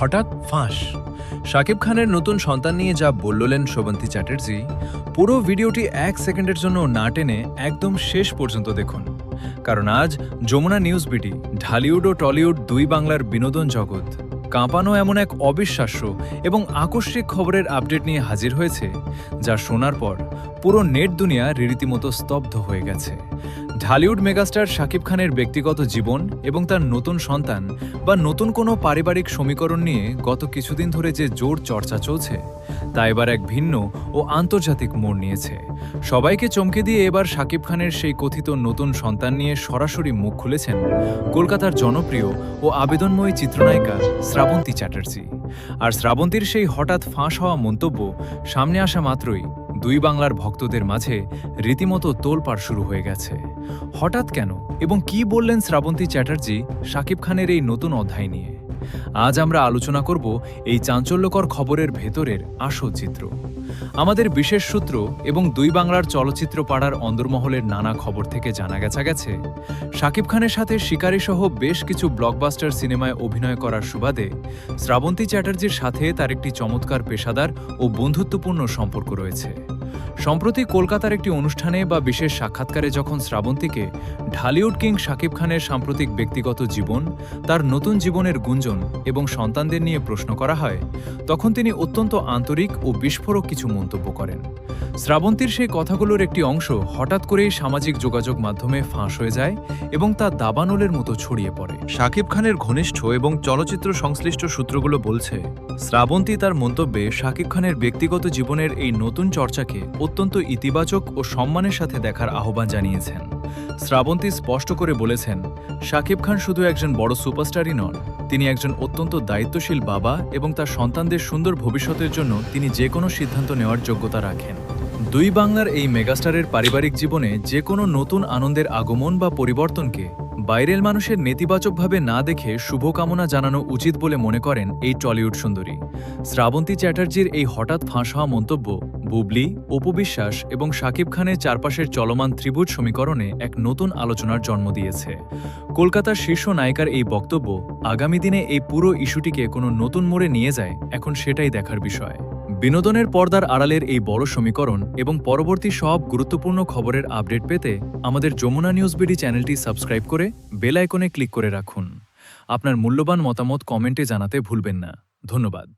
হঠাৎ ফাঁস। শাকিব খানের নতুন সন্তান নিয়ে যা বললেন শোভন্তী চ্যাটার্জি, পুরো ভিডিওটি 1 সেকেন্ডের জন্য না টেনে একদম শেষ পর্যন্ত দেখুন। কারণ আজ যমুনা নিউজ বিডি, ঢালিউড ও টলিউড দুই বাংলার বিনোদন জগৎ কাঁপানো এমন এক অবিশ্বাস্য এবং আকস্মিক খবরের আপডেট নিয়ে হাজির হয়েছে, যা শোনার পর পুরো নেট দুনিয়া রীতিমতো স্তব্ধ হয়ে গেছে। ঢালিউড মেগাস্টার শাকিব খানের ব্যক্তিগত জীবন এবং তার নতুন সন্তান বা নতুন কোনো পারিবারিক সমীকরণ নিয়ে গত কিছুদিন ধরে যে জোর চর্চা চলছে, তা এবার এক ভিন্ন ও আন্তর্জাতিক মোড় নিয়েছে। সবাইকে চমকে দিয়ে এবার শাকিব খানের সেই কথিত নতুন সন্তান নিয়ে সরাসরি মুখ খুলেছেন কলকাতার জনপ্রিয় ও আবেদনময়ী চিত্রনায়িকা শ্রাবন্তী চ্যাটার্জি। আর শ্রাবন্তীর সেই হঠাৎ ফাঁস হওয়া মন্তব্য সামনে আসা মাত্রই দুই বাংলার ভক্তদের মাঝে রীতিমতো তোলপাড় শুরু হয়ে গেছে। হঠাৎ কেন এবং কি বললেন শ্রাবন্তী চ্যাটার্জি শাকিব খানের এই নতুন অধ্যায় নিয়ে? আজ আমরা আলোচনা করব এই চাঞ্চল্যকর খবরের ভেতরের আসল চিত্র। আমাদের বিশেষ সূত্র এবং দুই বাংলার চলচ্চিত্র পাড়ার অন্দরমহলের নানা খবর থেকে জানা গেছে শাকিব খানের সাথে শিকারী সহ বেশ কিছু ব্লকবাস্টার সিনেমায় অভিনয় করার সুবাদে শ্রাবন্তী চ্যাটার্জির সাথে তার একটি চমৎকার পেশাদার ও বন্ধুত্বপূর্ণ সম্পর্ক রয়েছে। সম্প্রতি কলকাতার একটি অনুষ্ঠানে বা বিশেষ সাক্ষাৎকারে যখন শ্রাবন্তীকে ঢালিউড কিং শাকিব খানের সাম্প্রতিক ব্যক্তিগত জীবন, তার নতুন জীবনের গুঞ্জন এবং সন্তানদের নিয়ে প্রশ্ন করা হয়, তখন তিনি অত্যন্ত আন্তরিক ও বিস্ফোরক কিছু মন্তব্য করেন। শ্রাবন্তীর সেই কথাগুলোর একটি অংশ হঠাৎ করেই সামাজিক যোগাযোগ মাধ্যমে ফাঁস হয়ে যায় এবং তা দাবানলের মতো ছড়িয়ে পড়ে। শাকিব খানের ঘনিষ্ঠ এবং চলচ্চিত্র সংশ্লিষ্ট সূত্রগুলো বলছে, শ্রাবন্তী তার মন্তব্যে শাকিব খানের ব্যক্তিগত জীবনের এই নতুন চর্চাকে অত্যন্ত ইতিবাচক ও সম্মানের সাথে দেখার আহ্বান জানিয়েছেন। শ্রাবন্তী স্পষ্ট করে বলেছেন, শাকিব খান শুধু একজন বড় সুপারস্টারই নন, তিনি একজন অত্যন্ত দায়িত্বশীল বাবা এবং তার সন্তানদের সুন্দর ভবিষ্যতের জন্য তিনি যে কোনো সিদ্ধান্ত নেওয়ার যোগ্যতা রাখেন। দুই বাংলার এই মেগাস্টারের পারিবারিক জীবনে যে কোনো নতুন আনন্দের আগমন বা পরিবর্তনকে বাইরের মানুষের নেতিবাচকভাবে না দেখে শুভকামনা জানানো উচিত বলে মনে করেন এই টলিউড সুন্দরী। শ্রাবন্তী চ্যাটার্জির এই হঠাৎ ফাঁস হওয়া মন্তব্য বুবলি, অপু বিশ্বাস এবং শাকিব খানের চারপাশের চলমান ত্রিভুজ সমীকরণে এক নতুন আলোচনার জন্ম দিয়েছে। কলকাতার শীর্ষ নায়িকার এই বক্তব্য আগামী দিনে এই পুরো ইস্যুটিকে কোনো নতুন মোড়ে নিয়ে যায়, এখন সেটাই দেখার বিষয়। বিনোদনের পর্দার আড়ালের এই বড় সমীকরণ এবং পরবর্তী সব গুরুত্বপূর্ণ খবরের আপডেট পেতে আমাদের যমুনা নিউজ বিডি চ্যানেলটি সাবস্ক্রাইব করে বেল আইকনে ক্লিক করে রাখুন। আপনার মূল্যবান মতামত কমেন্টে জানাতে ভুলবেন না। ধন্যবাদ।